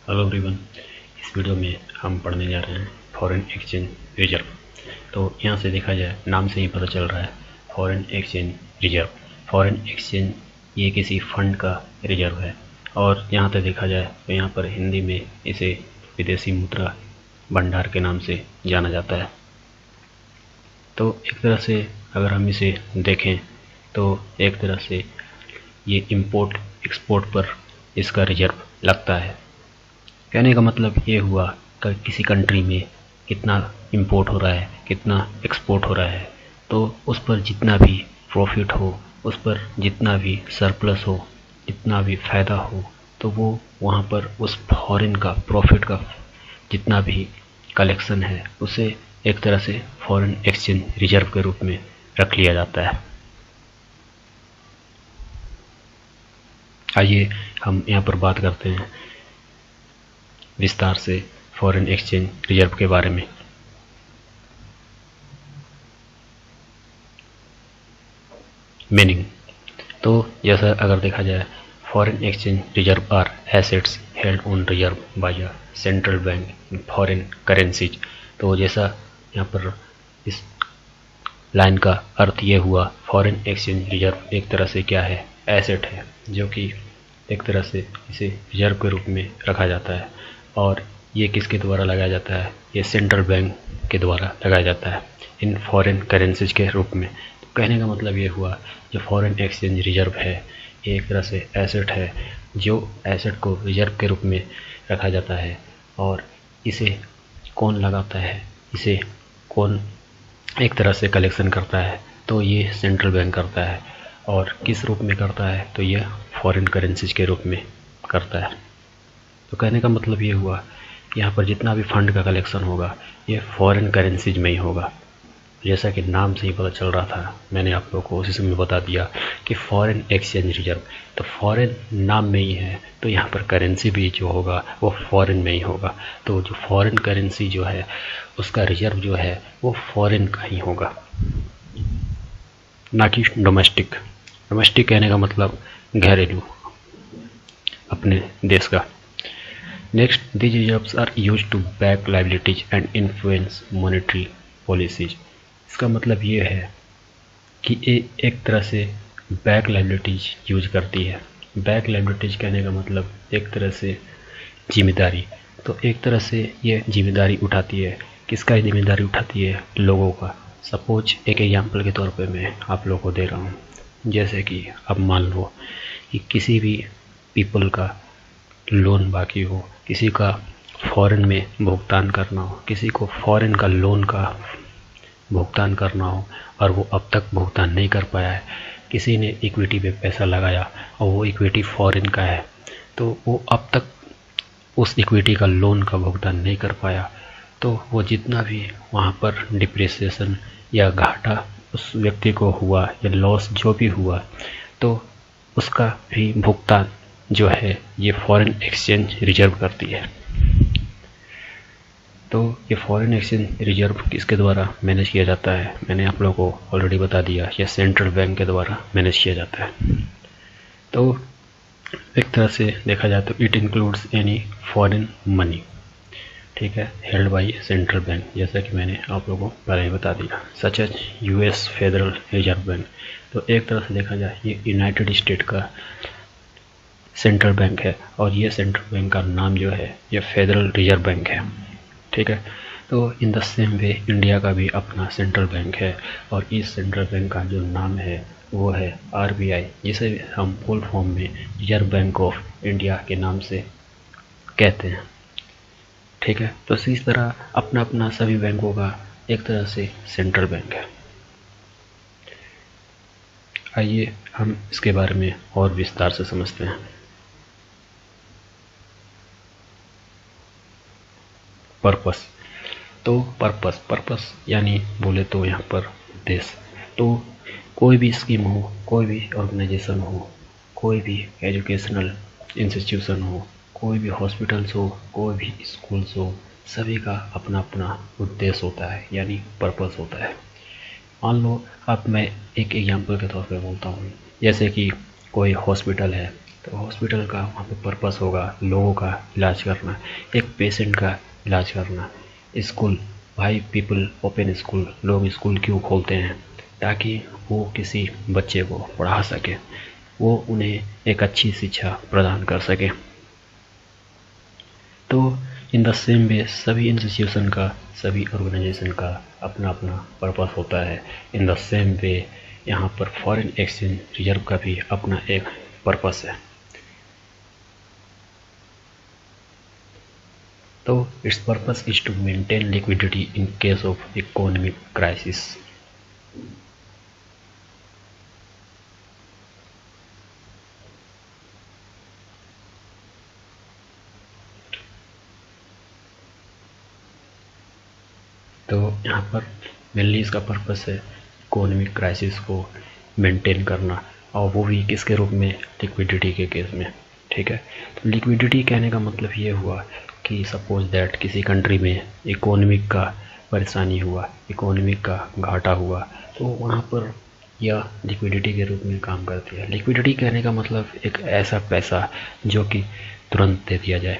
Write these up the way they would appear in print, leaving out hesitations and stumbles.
Hello everyone. इस video में हम पढ़ने जा रहे हैं फॉरेन एक्सचेंज रिजर्व। तो यहाँ से देखा जाए, नाम से ही पता चल रहा है foreign exchange reserve. Foreign exchange ये किसी फंड का रिजर्व है, और यहाँ से देखा जाए तो यहाँ पर हिंदी में इसे विदेशी मुद्रा भंडार के नाम से जाना जाता है। तो एक तरह से अगर हम इसे देखें तो एक तरह से ये इंपोर्ट एक्सपोर्ट पर इसका रिजर्व लगता है। कहने का मतलब ये हुआ कि किसी कंट्री में कितना इंपोर्ट हो रहा है, कितना एक्सपोर्ट हो रहा है, तो उस पर जितना भी प्रॉफिट हो, उस पर जितना भी सरप्लस हो, जितना भी फ़ायदा हो, तो वो वहाँ पर उस फॉरेन का प्रॉफिट का जितना भी कलेक्शन है उसे एक तरह से फॉरेन एक्सचेंज रिजर्व के रूप में रख लिया जाता है। आइए हम यहाँ पर बात करते हैं विस्तार से फॉरेन एक्सचेंज रिजर्व के बारे में। मीनिंग तो जैसा अगर देखा जाए, foreign exchange reserve are assets held on reserve by a central bank in foreign currencies. तो जैसा यहाँ पर इस लाइन का अर्थ ये हुआ, फॉरेन एक्सचेंज रिजर्व एक तरह से क्या है, एसेट है, जो कि एक तरह से इसे रिजर्व के रूप में रखा जाता है। और ये किसके द्वारा लगाया जाता है, ये सेंट्रल बैंक के द्वारा लगाया जाता है इन फॉरेन करेंसीज के रूप में। तो कहने का मतलब ये हुआ, जो फॉरेन एक्सचेंज रिजर्व है ये एक तरह से एसेट है, जो एसेट को रिजर्व के रूप में रखा जाता है। और इसे कौन लगाता है, इसे कौन एक तरह से कलेक्शन करता है, तो ये सेंट्रल बैंक करता है। और किस रूप में करता है, तो यह फॉरेन करेंसीज के रूप में करता है। तो कहने का मतलब ये हुआ, यहाँ पर जितना भी फंड का कलेक्शन होगा ये फॉरेन करेंसीज में ही होगा। जैसा कि नाम से ही पता चल रहा था, मैंने आप लोगों को उसी समय बता दिया कि फॉरेन एक्सचेंज रिजर्व, तो फॉरेन नाम में ही है, तो यहाँ पर करेंसी भी जो होगा वो फॉरेन में ही होगा। तो जो फॉरेन करेंसी जो है उसका रिजर्व जो है वो फॉरेन का ही होगा, ना कि डोमेस्टिक। डोमेस्टिक कहने का मतलब घरेलू, अपने देश का। Next, these reserves are used to back liabilities and influence monetary policies। इसका मतलब ये है कि एक तरह से बैक लाइबिलिटीज यूज करती है। बैक लाइबिलिटीज कहने का मतलब एक तरह से जिम्मेदारी। तो एक तरह से ये जिम्मेदारी उठाती है। किसका जिम्मेदारी उठाती है, लोगों का। सपोज एक एग्जांपल के तौर पे मैं आप लोगों को दे रहा हूँ, जैसे कि अब मान लो कि किसी भी पीपल का लोन बाकी हो, किसी का फॉरेन में भुगतान करना हो, किसी को फॉरेन का लोन का भुगतान करना हो और वो अब तक भुगतान नहीं कर पाया है। किसी ने इक्विटी पे पैसा लगाया और वो इक्विटी फॉरेन का है, तो वो अब तक उस इक्विटी का लोन का भुगतान नहीं कर पाया। तो वो जितना भी वहाँ पर डिप्रिसिएशन या घाटा उस व्यक्ति को हुआ या लॉस जो भी हुआ, तो उसका भी भुगतान जो है ये फॉरेन एक्सचेंज रिजर्व करती है। तो ये फॉरेन एक्सचेंज रिजर्व किसके द्वारा मैनेज किया जाता है, मैंने आप लोगों को ऑलरेडी बता दिया, ये सेंट्रल बैंक के द्वारा मैनेज किया जाता है। तो एक तरह से देखा जाए तो it includes any foreign money, ठीक है, हेल्ड बाय सेंट्रल बैंक, जैसा कि मैंने आप लोगों को पहले ही बता दिया, such as US Federal Reserve Bank. तो एक तरह से देखा जाए ये यूनाइटेड स्टेट का सेंट्रल बैंक है, और ये सेंट्रल बैंक का नाम जो है ये फेडरल रिजर्व बैंक है, ठीक है। तो in the same way India का भी अपना सेंट्रल बैंक है, और इस सेंट्रल बैंक का जो नाम है वो है आरबीआई, जिसे हम फुल फॉर्म में रिजर्व बैंक ऑफ इंडिया के नाम से कहते हैं, ठीक है। तो इस तरह अपना अपना सभी बैंकों का एक तरह से सेंट्रल बैंक है। आइए हम इसके बारे में और विस्तार से समझते हैं। पर्पस, तो पर्पस यानी बोले तो यहाँ पर उद्देश्य। तो कोई भी स्कीम हो, कोई भी ऑर्गेनाइजेशन हो, कोई भी एजुकेशनल इंस्टीट्यूशन हो, कोई भी हॉस्पिटल्स हो, कोई भी स्कूल्स हो, सभी का अपना अपना उद्देश्य होता है, यानी पर्पस होता है। मान लो अब मैं एक एग्जांपल के तौर पे बोलता हूँ, जैसे कि कोई हॉस्पिटल है, तो हॉस्पिटल का वहाँ पे पर्पस होगा लोगों का इलाज करना, एक पेशेंट का इलाज करना। स्कूल, भाई पीपल ओपन स्कूल, लोग स्कूल क्यों खोलते हैं? ताकि वो किसी बच्चे को पढ़ा सके, वो उन्हें एक अच्छी शिक्षा प्रदान कर सके। तो इन द सेम वे सभी इंस्टीट्यूशन का, सभी ऑर्गेनाइजेशन का अपना अपना पर्पस होता है। इन द सेम वे यहाँ पर फॉरेन एक्सचेंज रिजर्व का भी अपना एक पर्पस है। तो its purpose is to maintain liquidity in case of economic crisis. तो यहाँ पर मेनली इसका पर्पस है इकोनॉमिक क्राइसिस को मेंटेन करना, और वो भी किसके रूप में? लिक्विडिटी के केस में। ठीक है, तो लिक्विडिटी कहने का मतलब ये हुआ कि सपोज दैट किसी कंट्री में इकोनॉमिक का परेशानी हुआ, इकोनॉमिक का घाटा हुआ, तो वहाँ पर यह लिक्विडिटी के रूप में काम करती है। लिक्विडिटी कहने का मतलब एक ऐसा पैसा जो कि तुरंत दे दिया जाए।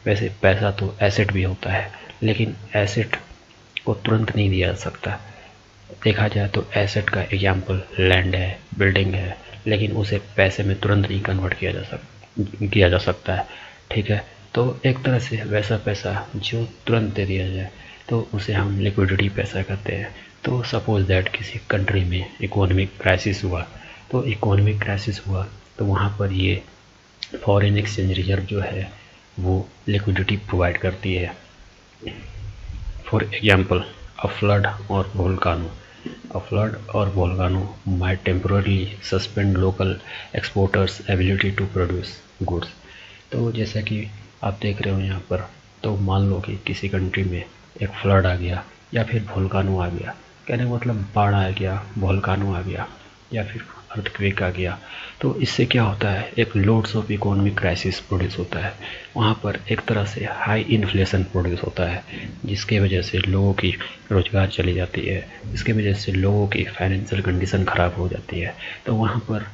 वैसे पैसा तो एसेट भी होता है, लेकिन एसेट को तुरंत नहीं दिया जा सकता। देखा जाए तो एसेट का एग्जाम्पल लैंड है, बिल्डिंग है, लेकिन उसे पैसे में तुरंत नहीं कन्वर्ट किया जा सकता है। ठीक है, तो एक तरह से वैसा पैसा जो तुरंत दे दिया जाए तो उसे हम लिक्विडिटी पैसा कहते हैं। तो सपोज दैट किसी कंट्री में इकोनॉमिक क्राइसिस हुआ, तो वहाँ पर ये फॉरेन एक्सचेंज रिजर्व जो है वो लिक्विडिटी प्रोवाइड करती है। For example a flood or volcano might temporarily suspend local exporters' ability to produce goods। तो जैसा कि आप देख रहे हो यहाँ पर, तो मान लो कि किसी कंट्री में एक फ्लड आ गया या फिर वोल्कानो आ गया, कहने का मतलब बाढ़ आ गया, वोल्कानो आ गया या फिर अर्थक्वेक आ गया। तो इससे क्या होता है? एक loads of economic crisis produce होता है। वहाँ पर एक तरह से हाई इन्फ्लेशन प्रोड्यूस होता है, जिसके वजह से लोगों की रोज़गार चली जाती है, जिसके वजह से लोगों की फाइनेंशियल कंडीशन ख़राब हो जाती है। तो वहाँ पर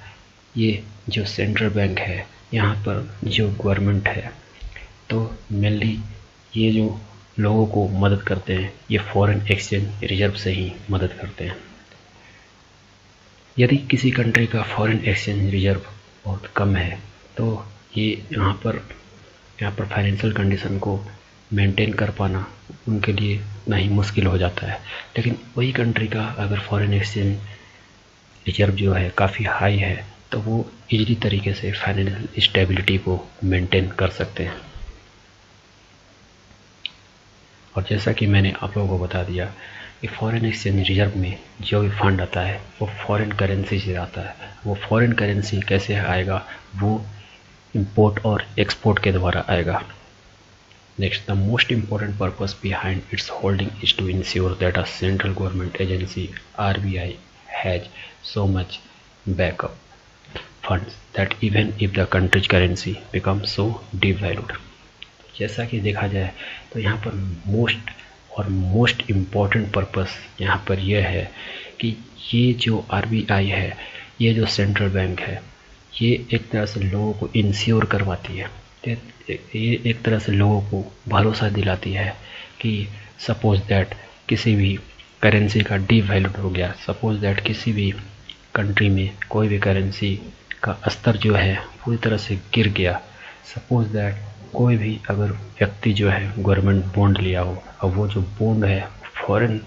ये जो सेंट्रल बैंक है, यहाँ पर जो गवर्नमेंट है, तो मेनली ये जो लोगों को मदद करते हैं, ये फॉरेन एक्सचेंज रिजर्व से ही मदद करते हैं। यदि किसी कंट्री का फॉरेन एक्सचेंज रिजर्व बहुत कम है, तो ये यहाँ पर फाइनेंशियल कंडीशन को मेंटेन कर पाना उनके लिए उतना ही मुश्किल हो जाता है। लेकिन वही कंट्री का अगर फॉरेन एक्सचेंज रिजर्व जो है काफ़ी हाई है, तो वो इजीली तरीके से फाइनेंशियल स्टेबिलिटी को मेंटेन कर सकते हैं। और जैसा कि मैंने आप लोगों को बता दिया कि फॉरेन एक्सचेंज रिजर्व में जो भी फंड आता है वो फॉरेन करेंसी से आता है। वो फॉरेन करेंसी कैसे आएगा? वो इंपोर्ट और एक्सपोर्ट के द्वारा आएगा। Next, the most important purpose behind its holding is to ensure that a central government agency RBI has so much backup funds that even if the country's currency become so devalued. जैसा कि देखा जाए तो यहाँ पर most important purpose यहाँ पर यह है कि ये जो RBI है, ये जो सेंट्रल बैंक है, ये एक तरह से लोगों को इंश्योर करवाती है, ये एक तरह से लोगों को भरोसा दिलाती है कि सपोज दैट किसी भी करेंसी का डिवैल्यूड हो गया, सपोज दैट किसी भी कंट्री में कोई भी करेंसी का स्तर जो है पूरी तरह से गिर गया, सपोज दैट कोई भी अगर व्यक्ति जो है गवर्नमेंट बॉन्ड लिया हो, और वो जो बॉन्ड है फॉरेन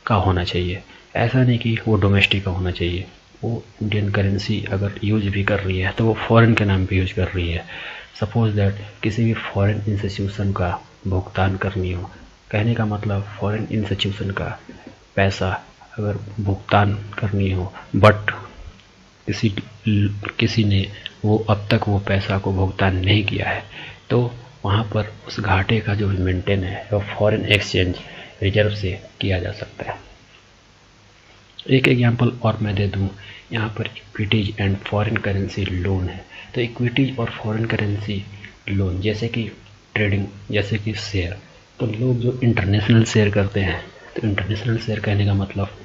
का होना चाहिए, ऐसा नहीं कि वो डोमेस्टिक का होना चाहिए। वो इंडियन करेंसी अगर यूज भी कर रही है तो वो फॉरेन के नाम पे यूज कर रही है। सपोज दैट किसी भी फॉरेन इंस्टीट्यूशन का भुगतान करनी हो, कहने का मतलब फॉरेन इंस्टीट्यूशन का पैसा अगर भुगतान करनी हो, बट किसी ने वो अब तक वो पैसा को भुगतान नहीं किया है, तो वहाँ पर उस घाटे का जो मेंटेन है वो फॉरेन एक्सचेंज रिजर्व से किया जा सकता है। एक एग्जांपल और मैं दे दूँ, यहाँ पर equities and foreign currency loan है। तो इक्विटीज और फॉरेन करेंसी लोन जैसे कि ट्रेडिंग, जैसे कि शेयर, तो लोग जो इंटरनेशनल शेयर करते हैं, तो इंटरनेशनल शेयर कहने का मतलब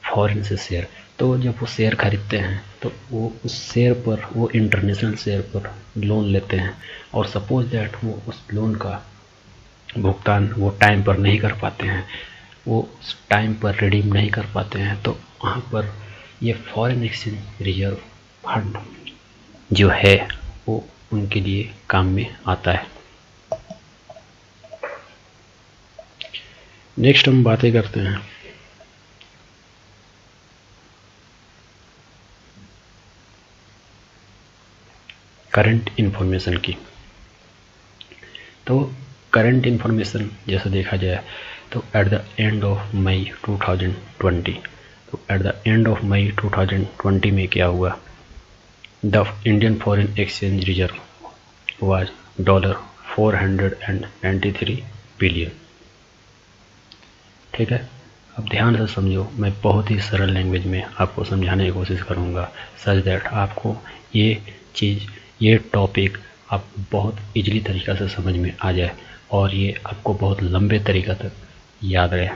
फॉरेन से शेयर, तो तो जब वो शेयर खरीदते हैं तो वो उस शेयर पर, वो इंटरनेशनल शेयर पर लोन लेते हैं, और सपोज दैट वो उस लोन का भुगतान वो टाइम पर नहीं कर पाते हैं, वो उस टाइम पर रिडीम नहीं कर पाते हैं, तो वहाँ पर ये फॉरेन एक्सचेंज रिजर्व फंड जो है वो उनके लिए काम में आता है। नेक्स्ट हम बातें करते हैं करंट इन्फॉर्मेशन की। तो करंट इन्फॉर्मेशन जैसे देखा जाए तो at the end of May 2020, तो at the end of May 2020 में क्या हुआ, the Indian foreign exchange reserve was $493 billion. ठीक है, अब ध्यान से समझो, मैं बहुत ही सरल लैंग्वेज में आपको समझाने की कोशिश करूँगा सच दैट आपको ये चीज़, ये टॉपिक आप बहुत इजीली तरीक़ा से समझ में आ जाए और ये आपको बहुत लंबे तरीक़ा तक याद रहे।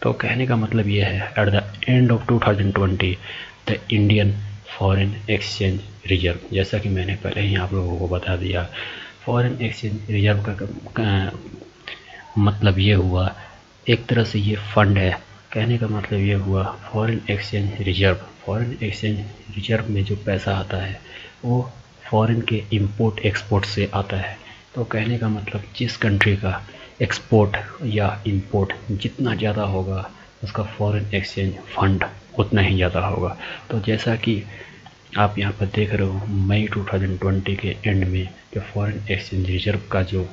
तो कहने का मतलब ये है, eight the end of 2020 the Indian foreign exchange reserve, जैसा कि मैंने पहले ही आप लोगों को बता दिया, फॉरेन एक्सचेंज रिजर्व का मतलब ये हुआ, एक तरह से ये फंड है। कहने का मतलब ये हुआ foreign exchange reserve, foreign exchange reserve में जो पैसा आता है वो फॉरेन के इंपोर्ट एक्सपोर्ट से आता है। तो कहने का मतलब जिस कंट्री का एक्सपोर्ट या इंपोर्ट जितना ज़्यादा होगा उसका फॉरेन एक्सचेंज फंड उतना ही ज़्यादा होगा। तो जैसा कि आप यहाँ पर देख रहे हो, मई 2020 के एंड में जो फॉरेन एक्सचेंज रिजर्व का जो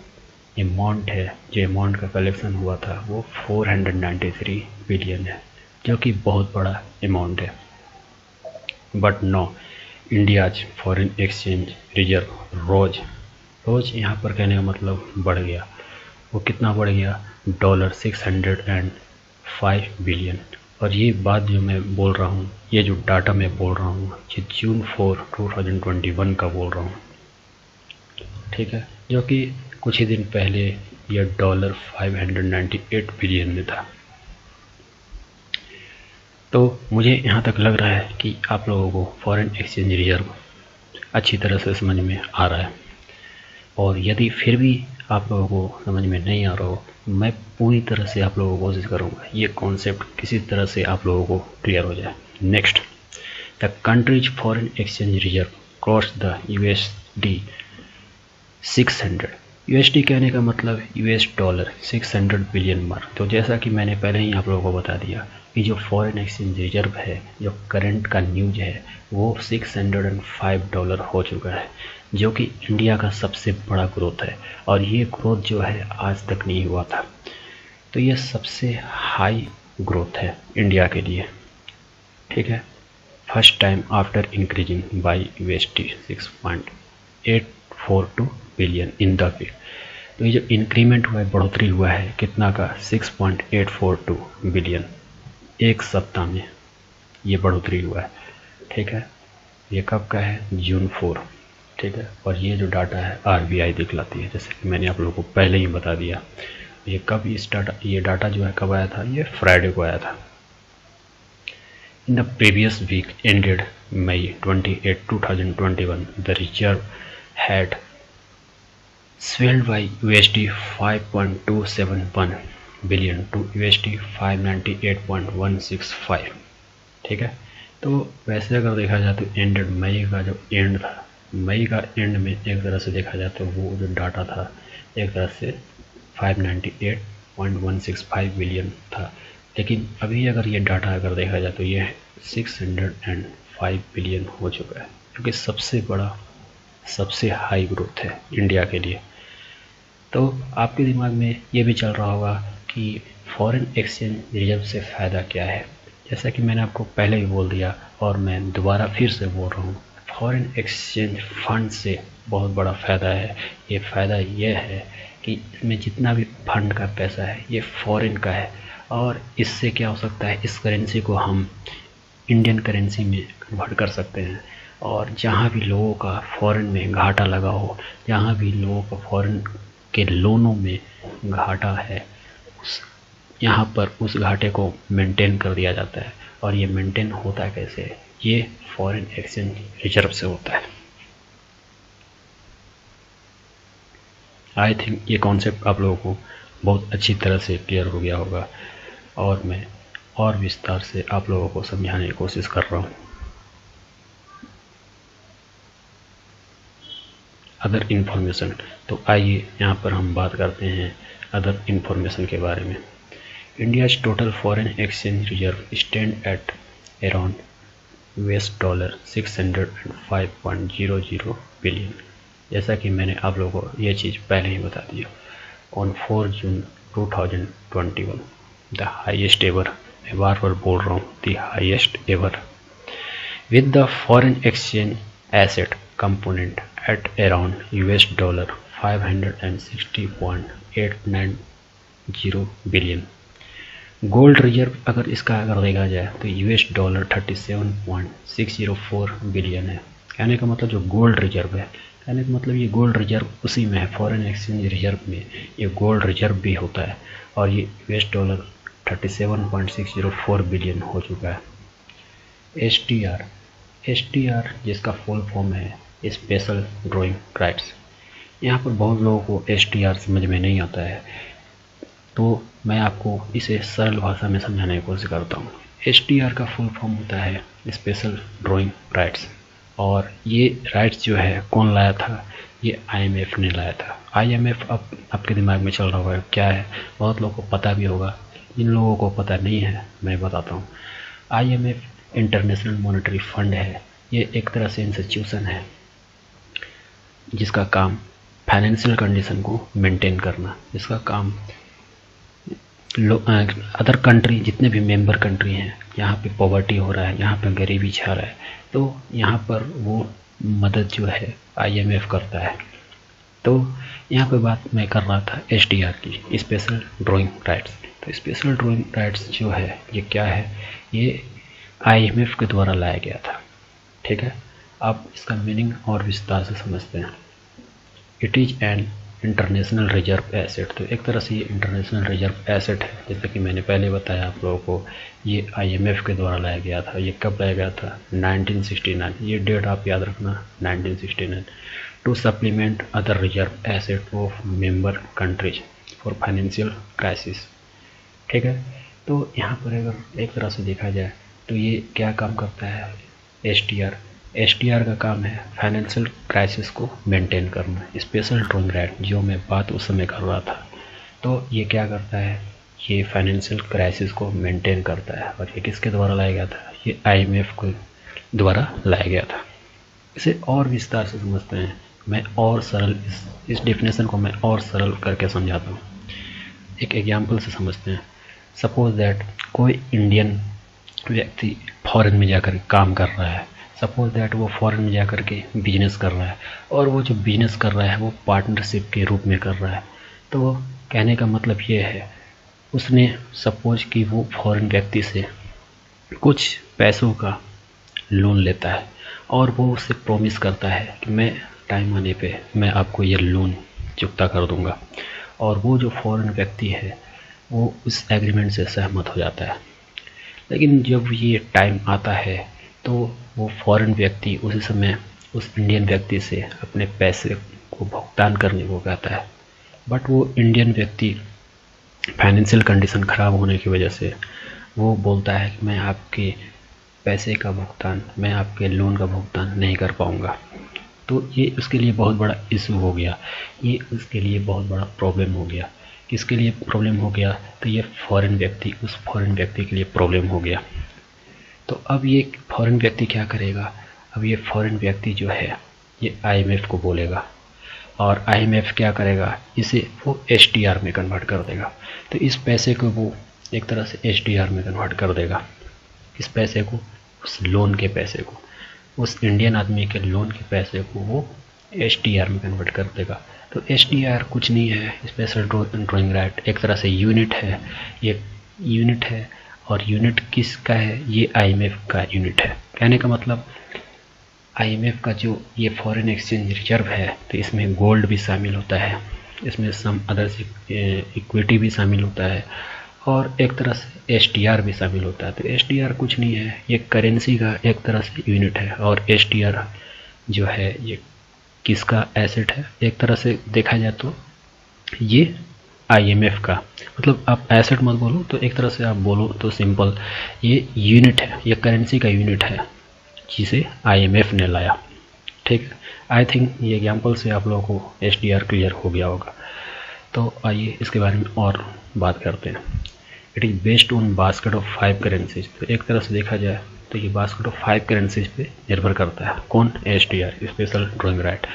अमाउंट है, जो अमाउंट का कलेक्शन हुआ था वो 493 बिलियन है, जो कि बहुत बड़ा अमाउंट है। But no, India's foreign exchange reserve rose यहाँ पर कहने का मतलब बढ़ गया। वो कितना बढ़ गया, $605 बिलियन। और ये बात जो मैं बोल रहा हूँ, ये जो डाटा मैं बोल रहा हूँ, ये जून 4, 2021 का बोल रहा हूँ। ठीक है, जो कि कुछ ही दिन पहले ये $598 बिलियन में था। तो मुझे यहाँ तक लग रहा है कि आप लोगों को फॉरेन एक्सचेंज रिजर्व अच्छी तरह से समझ में आ रहा है, और यदि फिर भी आप लोगों को समझ में नहीं आ रहा हो, मैं पूरी तरह से आप लोगों को कोशिश करूँगा ये कॉन्सेप्ट किसी तरह से आप लोगों को क्लियर हो जाए। Next, the countries foreign exchange reserve cross the USD 600। USD कहने का मतलब US डॉलर 600 बिलियन मार्क। तो जैसा कि मैंने पहले ही आप लोगों को बता दिया कि जो फॉरेन एक्सचेंज रिजर्व है, जो करंट का न्यूज है, वो $605 हो चुका है, जो कि इंडिया का सबसे बड़ा ग्रोथ है, और ये ग्रोथ जो है आज तक नहीं हुआ था। तो ये सबसे हाई ग्रोथ है इंडिया के लिए। ठीक है, first time after increasing by USD 6.842 billion in the week. तो ये जो इंक्रीमेंट हुआ है, बढ़ोतरी हुआ है कितना का, 6.842 बिलियन एक सप्ताह में ये बढ़ोतरी हुआ है। ठीक है, ये कब का है, जून 4। ठीक है, और ये जो डाटा है RBI दिखलाती है, जैसे कि मैंने आप लोगों को पहले ही बता दिया। ये कब ये डाटा जो है कब आया था, ये फ्राइडे को आया था। In the previous week ended May 28, 2021 the reserve had swelled by USD 5.271 billion to USD 598.165। ठीक है, तो वैसे अगर देखा जाए तो एंडेड मई का जो एंड था, मई का एंड में एक तरह से देखा जाए तो वो जो डाटा था एक तरह से 598.165 बिलियन था, लेकिन अभी अगर ये डाटा अगर देखा जाए तो ये 605 बिलियन हो चुका है, जो कि सबसे बड़ा, सबसे हाई ग्रोथ है इंडिया के लिए। तो आपके दिमाग में ये भी चल रहा होगा कि फॉरेन एक्सचेंज रिजर्व से फ़ायदा क्या है। जैसा कि मैंने आपको पहले भी बोल दिया और मैं दोबारा फिर से बोल रहा हूँ, फॉरेन एक्सचेंज फंड से बहुत बड़ा फ़ायदा है। ये फ़ायदा ये है कि इसमें जितना भी फंड का पैसा है ये फॉरेन का है, और इससे क्या हो सकता है, इस करेंसी को हम इंडियन करेंसी में कन्वर्ट कर सकते हैं, और जहाँ भी लोगों का फॉरेन में घाटा लगा हो, जहाँ भी लोगों का फॉरेन के लोनों में घाटा है, यहाँ पर उस घाटे को मेंटेन कर दिया जाता है, और ये मेंटेन होता कैसे है? ये फॉरेन एक्सचेंज रिजर्व से होता है। आई थिंक ये कॉन्सेप्ट आप लोगों को बहुत अच्छी तरह से क्लियर हो गया होगा और मैं और विस्तार से आप लोगों को समझाने की कोशिश कर रहा हूँ। अदर इन्फॉर्मेशन, तो आइए यहाँ पर हम बात करते हैं अदर इन्फॉर्मेशन के बारे में। India's total foreign exchange reserve stand at around $605.00 billion. जैसा कि मैंने आप लोगों को ये चीज़ पहले ही बता दिया। On 4 June 2021 the highest ever, मैं बार बार बोल रहा हूँ, the highest ever with the foreign exchange asset component at around $560.890 billion. Gold reserve अगर देखा जाए तो $37.604 बिलियन है। कहने का मतलब जो गोल्ड रिजर्व है, कहने का मतलब ये गोल्ड रिजर्व उसी में है, फॉरेन एक्सचेंज रिजर्व में ये गोल्ड रिजर्व भी होता है और ये $37.604 बिलियन हो चुका है। STR जिसका फुल फॉर्म है स्पेशल ड्राइंग राइट्स। यहाँ पर बहुत लोगों को STR समझ में नहीं आता है, तो मैं आपको इसे सरल भाषा में समझाने की कोशिश करता हूँ। STR का फुल फॉर्म होता है स्पेशल ड्राइंग राइट्स, और ये राइट्स जो है कौन लाया था? ये IMF ने लाया था। IMF अब आपके दिमाग में चल रहा होगा क्या है, बहुत लोगों को पता भी होगा, जिन लोगों को पता नहीं है मैं बताता हूँ। IMF इंटरनेशनल मॉनेटरी फंड है। ये एक तरह से इंस्टीट्यूशन है जिसका काम फाइनेंशियल कंडीशन को मेंटेन करना, जिसका काम अदर कंट्री जितने भी मेंबर कंट्री हैं, यहाँ पे पॉवर्टी हो रहा है, यहाँ पे गरीबी छा रहा है, तो यहाँ पर वो मदद जो है IMF करता है। तो यहाँ पे बात मैं कर रहा था STR की, स्पेशल ड्राइंग राइट्स। तो स्पेशल ड्राइंग राइट्स जो है ये क्या है? ये IMF के द्वारा लाया गया था। ठीक है, अब इसका मीनिंग और विस्तार से समझते हैं। It is an international reserve asset. तो एक तरह से ये इंटरनेशनल रिजर्व एसेट है, जैसे कि मैंने पहले बताया आप लोगों को, ये IMF के द्वारा लाया गया था। ये कब लाया गया था? 1969। ये डेट आप याद रखना, 1969। To supplement other reserve asset of member countries for financial crisis. ठीक है, तो यहाँ पर अगर एक तरह से देखा जाए तो ये क्या काम करता है? STR का काम है फाइनेंशियल क्राइसिस को मेंटेन करना। स्पेशल ड्राइंग राइट जो मैं बात उस समय कर रहा था, तो ये क्या करता है? ये फाइनेंशियल क्राइसिस को मेंटेन करता है। और ये किसके द्वारा लाया गया था? ये IMF के द्वारा लाया गया था। इसे और विस्तार से समझते हैं। मैं और सरल इस डेफिनेशन को मैं और सरल करके समझाता हूँ। एक एग्जाम्पल से समझते हैं। सपोज दैट कोई इंडियन व्यक्ति फॉरेन में जाकर काम कर रहा है। सपोज दैट वो फॉरेन में जाकर के बिजनेस कर रहा है, और वो जो बिजनेस कर रहा है वो पार्टनरशिप के रूप में कर रहा है। तो कहने का मतलब ये है, उसने सपोज कि वो फॉरेन व्यक्ति से कुछ पैसों का लोन लेता है और वो उससे प्रॉमिस करता है कि मैं टाइम आने पे मैं आपको ये लोन चुकता कर दूंगा, और वो जो फॉरेन व्यक्ति है वो उस एग्रीमेंट से सहमत हो जाता है। लेकिन जब ये टाइम आता है तो वो फॉरेन व्यक्ति उसी समय उस इंडियन व्यक्ति से अपने पैसे को भुगतान करने को कहता है, बट वो इंडियन व्यक्ति फाइनेंशियल कंडीशन ख़राब होने की वजह से वो बोलता है कि मैं आपके पैसे का भुगतान, मैं आपके लोन का भुगतान नहीं कर पाऊँगा। तो ये उसके लिए बहुत बड़ा इशू हो गया, ये उसके लिए बहुत बड़ा प्रॉब्लम हो गया। किसके लिए प्रॉब्लम हो गया? तो ये फॉरेन व्यक्ति, उस फॉरेन व्यक्ति के लिए प्रॉब्लम हो गया। तो अब ये फॉरेन व्यक्ति क्या करेगा? अब ये फॉरेन व्यक्ति जो है ये IMF को बोलेगा, और IMF क्या करेगा? इसे वो STR में कन्वर्ट कर देगा। तो इस पैसे को वो एक तरह से STR में कन्वर्ट कर देगा। इस पैसे को, उस लोन के पैसे को, उस इंडियन आदमी के लोन के पैसे को वो STR में कन्वर्ट कर देगा। तो STR कुछ नहीं है, स्पेशल ड्राइंग राइट, एक तरह से यूनिट है। ये यूनिट है, और यूनिट किसका है? ये IMF का यूनिट है। कहने का मतलब IMF का जो ये फॉरेन एक्सचेंज रिजर्व है, तो इसमें गोल्ड भी शामिल होता है, इसमें सम अदर इक्विटी भी शामिल होता है, और एक तरह से एसटीआर भी शामिल होता है। तो एसटीआर कुछ नहीं है, ये करेंसी का एक तरह से यूनिट है। और एसटीआर जो है ये किसका एसेट है, एक तरह से देखा जाए तो ये आईएमएफ का, मतलब आप एसेट मत बोलो तो एक तरह से आप बोलो तो सिंपल ये यूनिट है, ये करेंसी का यूनिट है जिसे आईएमएफ ने लाया। ठीक है, आई थिंक ये एग्जाम्पल से आप लोगों को एसटीआर क्लियर हो गया होगा। तो आइए इसके बारे में और बात करते हैं। It is based on basket of 5 currencies. तो एक तरह से देखा जाए तो ये बास्केट ऑफ 5 करेंसीज पे निर्भर करता है। कौन? STR, special drawing right.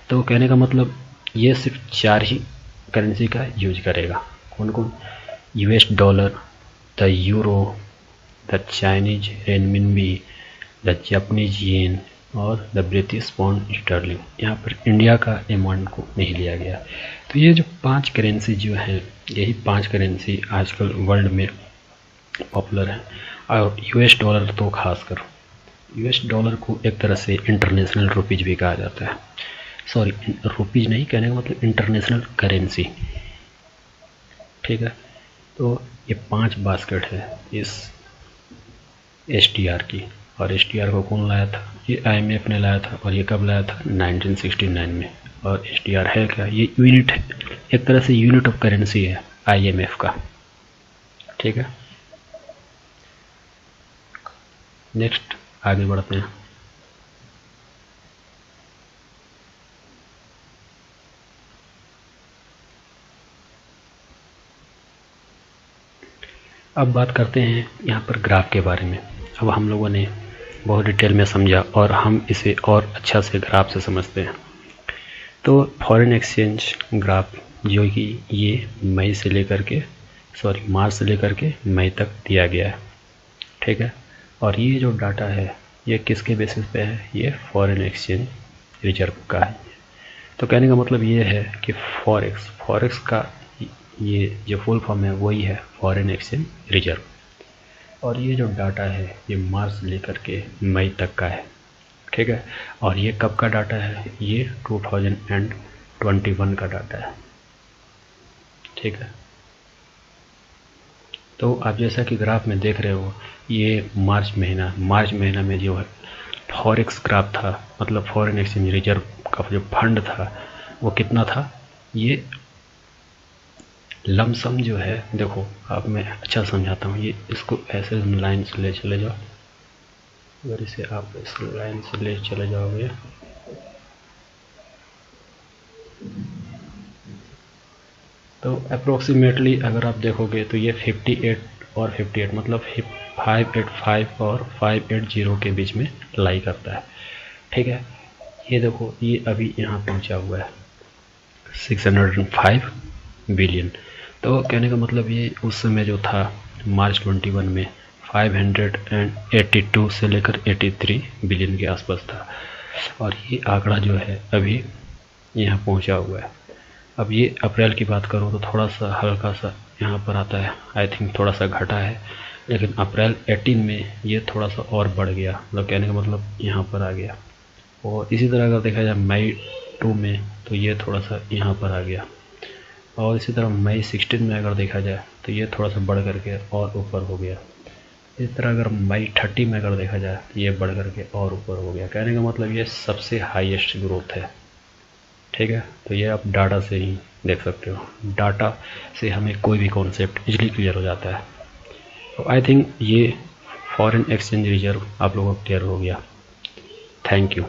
तो कहने का मतलब ये सिर्फ 4 ही करेंसी का यूज करेगा। कौन कौन? US dollar, the euro, the Chinese renminbi, the Japanese yen और द ब्रिटिश पाउंड स्टर्लिंग। यहाँ पर इंडिया का अमाउंट को नहीं लिया गया। तो ये जो 5 करेंसी जो हैं, यही 5 करेंसी आजकल वर्ल्ड में पॉपुलर है। और यूएस डॉलर तो खासकर, यूएस डॉलर को एक तरह से इंटरनेशनल रुपीज भी कहा जाता है। सॉरी, रुपीज नहीं कहने का मतलब इंटरनेशनल करेंसी। ठीक है, तो ये 5 बास्केट है इस एसटीआर की। और एसटीआर को कौन लाया था? ये आईएमएफ ने लाया था। और ये कब लाया था? 1969 में। और एसटीआर है क्या? ये यूनिट है, एक तरह से यूनिट ऑफ करेंसी है आईएमएफ का। ठीक है, नेक्स्ट आगे बढ़ते हैं। अब बात करते हैं यहाँ पर ग्राफ के बारे में। अब हम लोगों ने बहुत डिटेल में समझा और हम इसे और अच्छा से ग्राफ से समझते हैं। तो फॉरेन एक्सचेंज ग्राफ जो कि ये मई से लेकर के मार्च से लेकर के मई तक दिया गया है। ठीक है, और ये जो डाटा है ये किसके बेसिस पे है? ये फॉरेन एक्सचेंज रिजर्व का है। तो कहने का मतलब ये है कि फॉरेक्स का ये जो फुल फॉर्म है वही है फॉरेन एक्सचेंज रिजर्व। और ये जो डाटा है ये मार्च से लेकर के मई तक का है। ठीक है, और ये कब का डाटा है? ये 2021 का डाटा है। ठीक है, तो आप जैसा कि ग्राफ में देख रहे हो ये मार्च महीना में जो है फॉरेक्स ग्राफ था, मतलब फॉरेन एक्सचेंज रिजर्व का जो फंड था वो कितना था? ये लमसम जो है, देखो अब मैं अच्छा समझाता हूँ। ये इसको ऐसे लाइन से ले चले जाओ, अगर इसे आप इस लाइन से ले चले जाओगे तो अप्रोक्सीमेटली अगर आप देखोगे तो ये 58 और 58 मतलब 585 और 580 के बीच में लाई करता है। ठीक है, ये देखो ये अभी यहाँ पहुँचा हुआ है 605 बिलियन। तो कहने का मतलब ये उस समय जो था मार्च 21 में 582 से लेकर 83 बिलियन के आसपास था। और ये आंकड़ा जो है अभी यहाँ पहुँचा हुआ है। अब ये अप्रैल की बात करूँ तो थोड़ा सा हल्का सा यहाँ पर आता है, आई थिंक थोड़ा सा घटा है। लेकिन अप्रैल 18 में ये थोड़ा सा और बढ़ गया, मतलब कहने का मतलब यहाँ पर आ गया। और इसी तरह अगर देखा जाए मई 2 में तो ये थोड़ा सा यहाँ पर आ गया। और इसी तरह मई 16 में अगर देखा जाए तो ये थोड़ा सा बढ़ करके और ऊपर हो गया। इस तरह अगर मई 30 में अगर देखा जाए तो ये बढ़ करके और ऊपर हो गया। कहने का मतलब ये सबसे हाईएस्ट ग्रोथ है। ठीक है, तो ये आप डाटा से ही देख सकते हो, डाटा से हमें कोई भी कॉन्सेप्ट इजीली क्लियर हो जाता है। तो आई थिंक ये फॉरेन एक्सचेंज रिजर्व आप लोगों को क्लियर हो गया। Thank you.